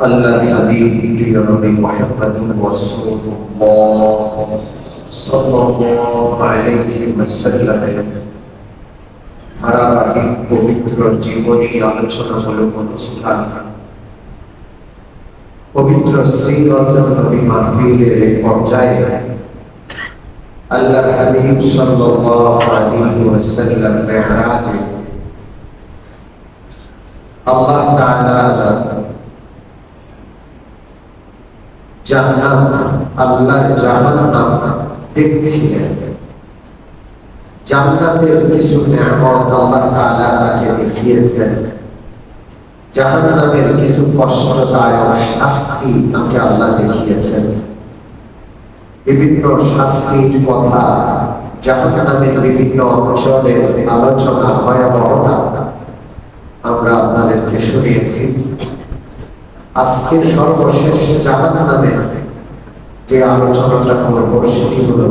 আল্লাহর হাবিব প্রিয় নবী মুহাম্মদুর রাসূলুল্লাহ সাল্লাল্লাহু আলাইহি ওয়াসাল্লামের ধারাবাহিক পবিত্র জীবনী আলোচনামূলক অনুষ্ঠান পবিত্র সিরাত নবী মাহফিলের পর্যায়ে আল্লাহর হাবিব সাল্লাল্লাহু আলাইহি ওয়াসাল্লাম মেরাজে আল্লাহ তাআলা জান্নাত আল্লাহর জাহান্নাম দেখছিলেন। জান্নাতের কিছু নিয়ামত আল্লাহ তাআলা তাকে দেখিয়েছেন, জাহান্নামের কিছু কষ্টদায়ক শাস্তি তাকে আল্লাহ দেখিয়েছেন। বিভিন্ন শাস্তির কথা, জাহান্নামের বিভিন্ন অঞ্চলের আলোচনা, ভয়াবহতা আমরা আপনাদেরকে শুনিয়েছি। আজকে সর্বশেষ জাহান্নামের যে আলোচনাটা করব সেটি হলো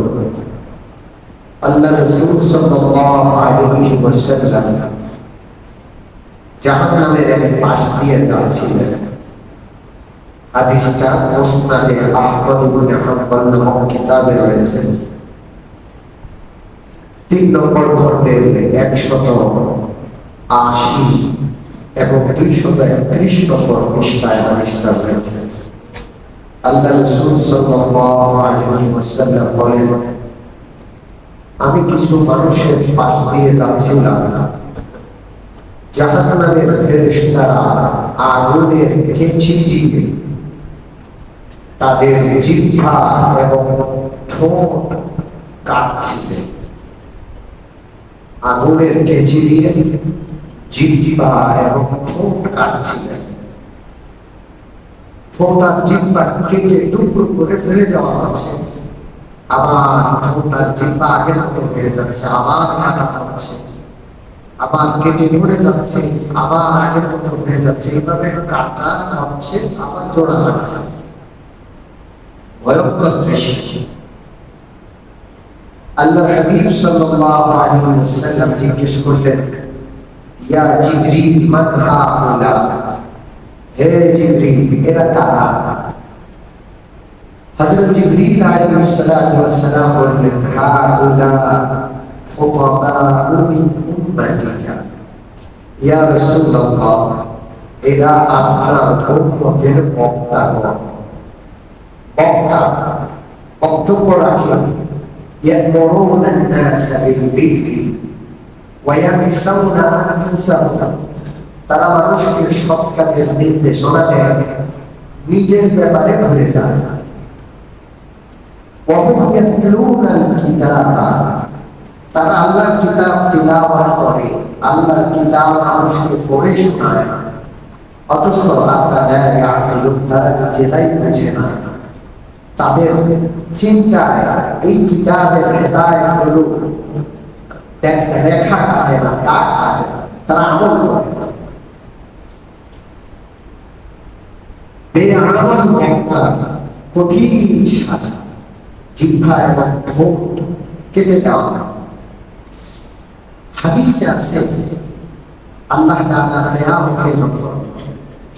আল্লাহ রাসূল সাল্লাল্লাহু আলাইহি ওয়াসাল্লাম জাহান্নামের এক পাশ দিয়ে যাচ্ছিলেন। হাদিসটা মুসনাদে আহমদ ইবনে হাম্বল নামক কিতাবে রয়েছে। 3 নম্বর খণ্ডের 180 এবং 231 নম্বর পৃষ্ঠায় হাদিসটা রয়েছে। আল্লাহ রাসূল সাল্লাল্লাহু আলাইহি ওয়াসাল্লাম বলেন, আমি কিছু মানুষের পাশ দিয়ে যাচ্ছিলাম, জাহান্নামের ফেরেশতারা আগুনের কেচি দিয়ে তাদের জিহ্বা এবং ঠোঁট কাটছিলেন। আগুনের কেচি দিয়ে জিহ্বা এবং ঠোঁট কাটছিলেন। ঠোঁট আর জিহ্বা কেটে টুকরো করে ফেলে দেওয়া হচ্ছে, আবার ঠোঁট আর জিহ্বা আগের মতো হয়ে যাচ্ছে, আবার কাটা হচ্ছে, আবার কেটে পড়ে যাচ্ছে, আবার আগের মতো হয়ে যাচ্ছে। এইভাবে কাটা হচ্ছে, আবার জোড়া লাগছে। ভয়ঙ্কর দৃশ্য। আল্লাহর হাবিব সাল্লাল্লাহু আলাইহি ওয়াসাল্লাম জিজ্ঞেস করলেন, ইয়া জিবরিল মান হাউলা, হে জিবরিল এরা কারা? হযরত জিবরিল আলাইহিস সালাতু ওয়াস সালাম বললেন, হাউলা ফুতাবাউ মিন উম্মাতিকা, ইয়া রাসূলুল্লাহ এরা আপনার উম্মতের বক্তাগণ। বক্তা বক্তব্য রাখেন। ইয়ামুরুনা আন-নাস বিল বিররি ওয়া ইয়ানসাউনা আনফুসাহুম, তারা মানুষকে সৎ কাজের নির্দেশনা দেয়, নিজের ব্যাপারে ভুলে যায়। ওয়া হুম ইয়াতলুনাল কিতাবা, তারা আল্লাহর কিতাব তিলাওয়াত করে, আল্লাহর কিতাব মানুষকে পড়ে শোনায়, অথচ আফালা ইয়াকিলুন, তারা নিজেরাই বুঝে না। তাদের চিন্তায় এই কিতাবের হেদায়েতগুলো রেখা কাটে না, দাগ কাটে না, তারা আমল করে না। বেআমল একটা কঠিন সাজা, জিহ্বা এবং ঠোঁট কেটে দেওয়া। হাদিসে আছে আল্লাহ তাআলা কিয়ামতে যখন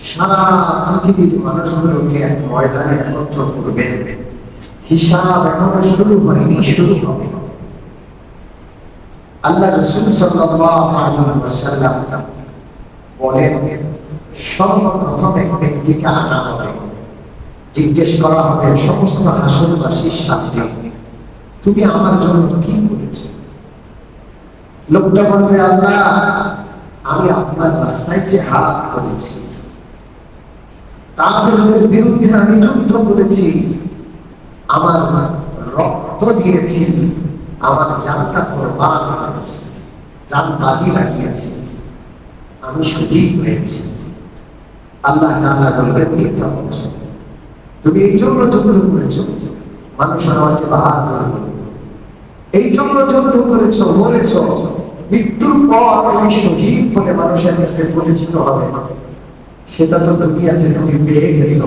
সারা পৃথিবীর মানুষগুলোকে এক ময়দানে একত্র করবেন, হিসাব এখনো শুরু হয়নি, শুরু হবে। আল্লাহ রাসূল সাল্লাল্লাহু আলাইহি ওয়াসাল্লাম বলেন, সর্বপ্রথম এক ব্যক্তিকে আনা হবে, জিজ্ঞেস করা হবে সমস্ত হাসরবাসীর সামনে, তুমি আমার জন্য কি করেছো? লোকটা বলবে, আল্লাহ আমি আপনার রাস্তায় জিহাদ করেছি, কাফেরদের বিরুদ্ধে আমি যুদ্ধ করেছি, আমার রক্ত দিয়েছি, আমার জানটা কোরবান করেছি, জান বাজি লাগিয়েছি, আমি শহীদ হয়েছি। আল্লাহ তাআলা বলবেন, মিথ্যা বলছো, তুমি এই জন্য যুদ্ধ করেছো, মানুষ আমাকে বাহাদুর বলবে, এই জন্য যুদ্ধ করেছো, মরেছো, মৃত্যুর পর তুমি শহীদ বলে মানুষের কাছে পরিচিত হবে, সেটা তো দুনিয়াতে তুমি পেয়ে গেছো।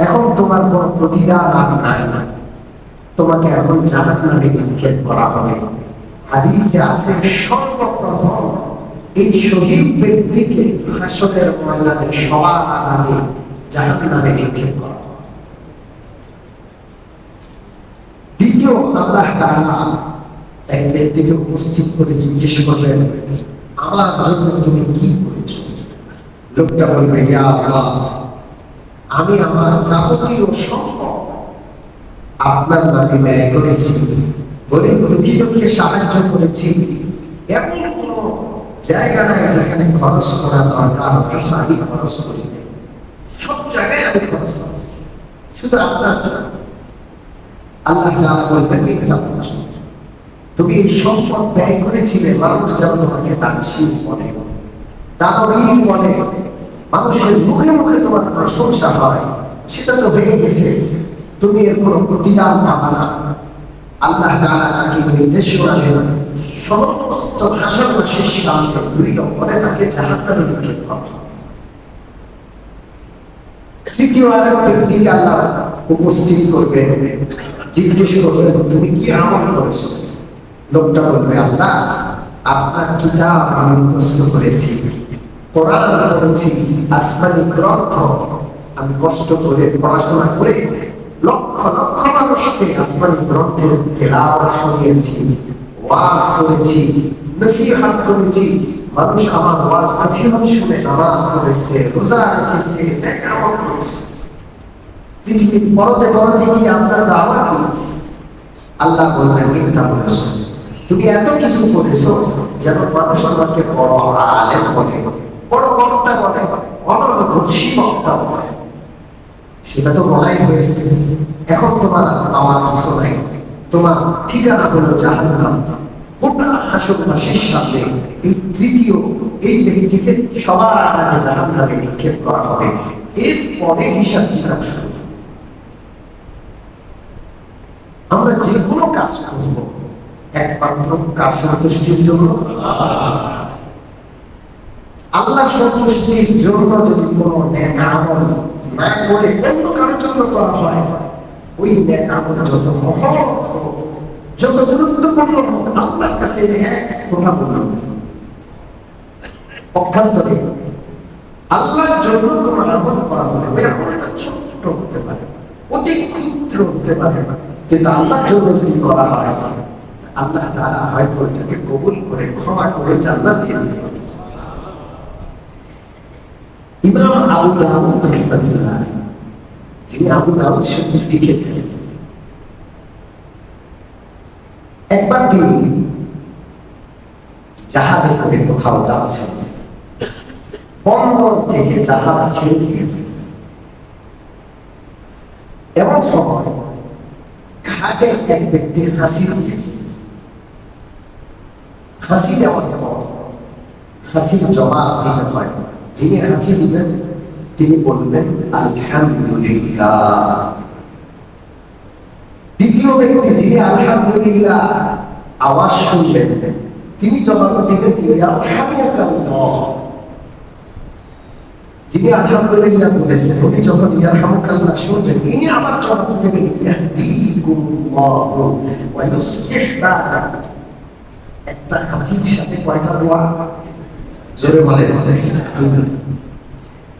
এখন তোমার কোনো প্রতিদান আর নাই, তোমাকে এখন জাহান্নামে নিক্ষেপ করা হবে। হাদিসে আছে সর্বপ্রথম এই শহীদ ব্যক্তিকে হাসরের ময়দানে সবার আগে জাহান্নামে নিক্ষেপ করা। দ্বিতীয়, আল্লাহ তাআলা এক ব্যক্তিকে উপস্থিত করে জিজ্ঞেস করবেন, আমার জন্য তুমি কি করেছো? লোকটা বলবে, ইয়া আল্লাহ, আমি আমার যাবতীয় সম্পদ আপনার নামে ব্যয় করেছি, গরিব দুঃখীদেরকে সাহায্য করেছি, এমন কোন জায়গা নাই যেখানে খরচ করা দরকার অথচ আমি খরচ করি, সব জায়গায় আমি খরচ করেছি শুধু আপনার জন্য। আল্লাহ তাআলা বলবেন, মিথ্যা বলছো, তুমি এই সম্পদ ব্যয় করেছিলে মানুষ যেন তোমাকে দানশীল বলে, দানবীর বলে, মানুষের মুখে মুখে তোমার প্রশংসা হয়, সেটা তো হয়ে গেছে, তুমি এর কোনো প্রতিদান পাবা না। আল্লাহ তাআলা তাকে নির্দেশ করেন, সমস্ত হাসরবাসীর সামনে 2 নম্বরে তাকে জাহান্নামে নিক্ষেপ করা। তৃতীয় আরেক ব্যক্তিকে আল্লাহ উপস্থিত করবেন, জিজ্ঞেস করবেন, তুমি কি আমল করেছো? লোকটা বলবে, আল্লাহ, আপনার কিতাব আমি মুখস্থ করেছি, কোরআন পড়েছি, আসমানি গ্রন্থ আমি কষ্ট করে পড়াশোনা করে লক্ষ লক্ষ মানুষকে আসমানি গ্রন্থের তেলাওয়াত শুনিয়েছি, ওয়াজ করেছি, নসিহত করেছি, মানুষ আমার ওয়াজ নসিহত শুনে নামাজ পড়েছে, রোজা রেখেছে, নেক আমল করেছে, পৃথিবীর পরতে পরতে গিয়ে আপনার দাওয়াত দিয়েছি। আল্লাহ বলবেন, মিথ্যা বলেছো, তুমি এত কিছু করেছো যেন মানুষ তোমাকে বড় আলেম বলে, বড় বক্তা বলে, অনর্গর্ষী বক্তা বলে, সেটা তো বলাই হয়েছে, এখন তোমার পাওয়ার কিছু নাই, তোমার ঠিকানা হলো জাহান্নাম। গোটা হাসরবাসীর সামনে এই তৃতীয় এই ব্যক্তিকে সবার আগে জাহান্নামে নিক্ষেপ করা হবে, এরপরে হিসাব কিতাব শুরু। আমরা যে কোনো কাজ করব একমাত্র কার সন্তুষ্টির জন্য? আল্লাহ সন্তুষ্টির জন্য যদি কোনো নেক আমল না করে অন্য কারোর জন্য করা হয়, ওই নেক আমল যত মহৎ হোক, যত গুরুত্বপূর্ণ হোক, আল্লাহর কাছে এক ফোঁটা মূল্য নেই। পক্ষান্তরে আল্লাহর জন্য কোনো আমল করা হলে ওই আমলটা ছোট্ট হতে পারে, অতি ক্ষুদ্র হতে পারে, কিন্তু আল্লাহর জন্য যদি করা হয়, আল্লাহ তাআলা হয়তো এটাকে কবুল করে ক্ষমা করে জান্নাত দিয়ে দিতে পারেন। ইমাম আবু দাউদ রাহিমাহুল্লাহ, যিনি আবু দাউদ শরীফ লিখেছেন, একবার তিনি জাহাজে করে কোথাও যাচ্ছেন, বন্দর থেকে জাহাজ ছেড়ে দিয়েছে, এমন সময় ঘাটে এক ব্যক্তি হাসি দিয়েছে। হাসি দেওয়ার পর হাসির জবাব দিতে হয়, যিনি হাসি দিবেন তিনি বলবেন আলহামদুলিল্লাহ। দ্বিতীয় ব্যক্তি যিনি আলহামদুলিল্লাহ আওয়াজ শুনবেন, তিনি জবাব দিবেন ইয়ারহামুকাল্লাহ। যিনি আলহামদুলিল্লাহ বলেছেন, উনি যখন ইয়ারহামুকাল্লাহ শুনবেন, তিনি আবার জবাব দেবেন ইয়াহদিকুমুল্লাহু ওয়া ইউসলিহ বালাকুম। একটা হাসির সাথে কয়টা দোয়া? জোরে বলেন।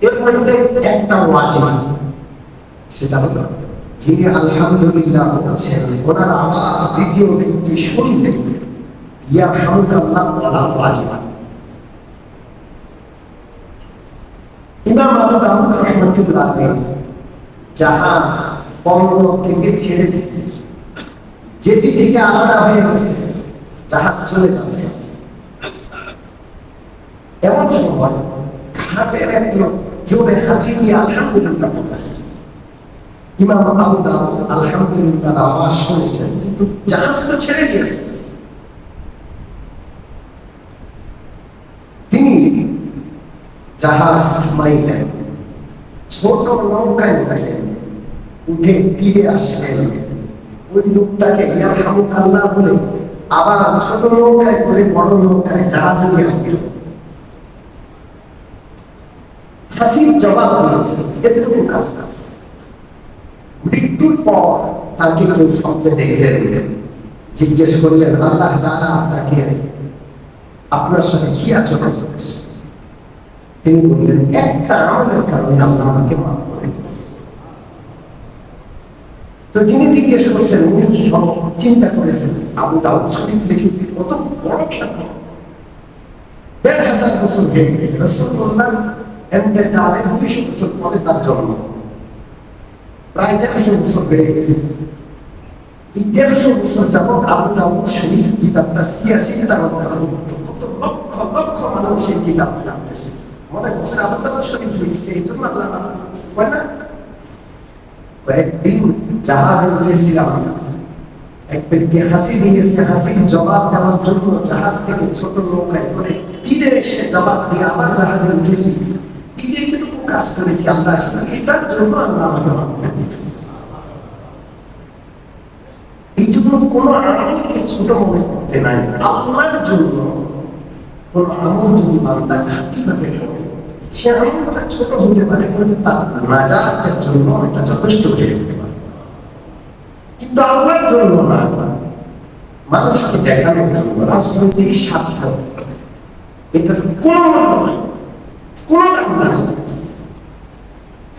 এর মধ্যে একটা ওয়াজিব, সেটা হলো যিনি আলহামদুলিল্লাহ বলছেন, ওনার আওয়াজ দ্বিতীয় ব্যক্তি শুনলে ইয়ারহামুকাল্লাহ বলা ওয়াজিব। ইমাম আবু দাউদ রাহিমাহুল্লাহ জাহাজ বন্দর থেকে ছেড়ে দিয়েছে, জেটি থেকে আলাদা হয়ে গেছে, জাহাজ চলে যাচ্ছে, এমন সময় ঘাটের এক লোক জোরে হাঁচি দিয়ে আলহামদুলিল্লাহ বলেছে। ইমাম আবু দাউদ আলহামদুলিল্লাহ আওয়াজ শুনেছেন, কিন্তু জাহাজ তো ছেড়ে দিয়েছে। তিনি জাহাজ থামাইলেন, ছোট নৌকায় উঠলেন, উঠে তীরে আসলেন, ওই লোকটাকে ইয়ারহামুকাল্লাহ বলে আবার ছোট নৌকায় করে বড় নৌকায় জাহাজ নিয়ে উঠল। হাসির জবাব দিয়েছে, এতটুকু কাজ। মৃত্যুর পর তাকে কেউ স্বপ্নে দেখলেন, জিজ্ঞেস করলেন, আল্লাহ তাআলা আপনাকে আপনার সাথে কি আচরণ করেছে? তিনি বললেন একটা আমলের কারণে আল্লাহ আমাকে মাফ করে দিয়েছে। তো যিনি জিজ্ঞেস করছেন উনি সব চিন্তা করেছেন আবু দাউদ শরীফ লিখেছে কত বড় খ্যাত, ১,৫০০ বছর হয়ে গেছে, রাসূলুল্লাহ ইন্তেকালের ২০০ বছর পরে তার জন্ম, প্রায় ১,৫০০ বছর হয়ে গেছে। এই ১,৫০০ বছর যাবৎ আবু দাউদ শরীফ কিতাবটা সিয়াসিদের অন্তর্ভুক্ত, কত লক্ষ লক্ষ মানুষ এই কিতাব পড়তেছে, মনে করছে আবু দাউদ শরীফ লিখছে এই জন্য আল্লাহ হয় না। কয়েকদিন জাহাজে উঠেছিলাম, এক ব্যক্তি হাসি দিয়েছে, হাসির জবাব দেওয়ার জন্য জাহাজ থেকে ছোট নৌকায় করে তীরে এসে জবাব দিয়ে আবার জাহাজে উঠেছি। এই যে এইটুকু কাজ করেছি আল্লাহ, এটার জন্য আল্লাহ আমাকে মাফ করে দিয়েছে। এই জন্য কোনো আমলকে ছোট মনে করতে নাই। আল্লাহর জন্য কোন আমল যদি বান্দা খাঁটিভাবে করে, সে আমলটা ছোট হতে পারে কিন্তু তার নাজাতের জন্য এটা যথেষ্ট হয়ে যেতে পারে। কিন্তু আল্লাহর জন্য না, মানুষকে দেখানোর জন্য, রাজনৈতিক স্বার্থ, এটার কোনো কোনো দাম নাই।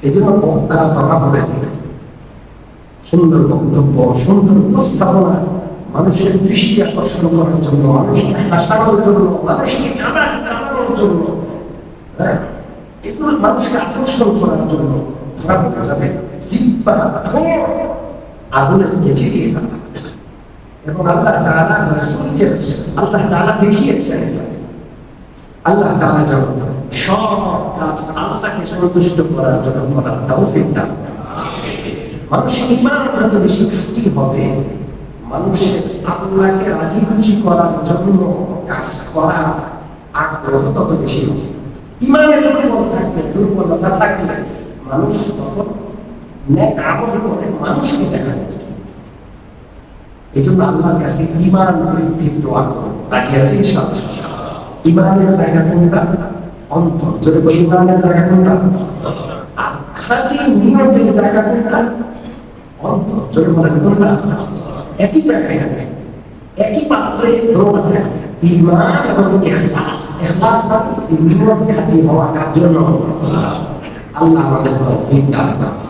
এই জন্য তারা ধরা পড়ে যায়। সুন্দর বক্তব্য, সুন্দর উপস্থাপনা, মানুষের দৃষ্টি আকর্ষণ করার জন্য, মানুষকে হাসানোর জন্য, মানুষকে কাঁদানোর জন্য, এগুলো মানুষকে আকর্ষণ করার জন্য ধরা পড়ে যাবে। জিহ্বা আগুনের কেচে দিয়ে থাকা এবং আল্লাহ তাআলা রাসূলকে আল্লাহ তাআলা দেখিয়েছেন, আল্লাহ তাআলা যেন সব কাজ আল্লাহকে সন্তুষ্ট করার জন্য করার তৌফিক দান। মানুষের ঈমান যত বেশি খাঁটি হবে, মানুষের আল্লাহকে রাজি খুশি করার জন্য কাজ করার আগ্রহ তত বেশি হবে। ঈমানের দুর্বলতা থাকলে মানুষ তখন নেক আমল করে মানুষকে দেখানোর জন্য। এই জন্য আল্লাহর কাছে ঈমান বৃদ্ধির দোয়া করব। রাজি আছি ইনশাআল্লাহ? ঈমানের জায়গা কোনটা? অন্তর। যদি বলি ঈমানের জায়গা কোনটা? আর খাঁটি নিয়তের জায়গা কোনটা? অন্তর। যদি বলেন কোনটা? একই জায়গায় থাকে, একই পাত্রে দ্রোণা থাকে, ঈমান এবং ইখলাস। ইখলাস মানে নিয়ত খাঁটি হওয়া কার জন্য? আল্লাহ আমাদের তৌফিক দান করুন।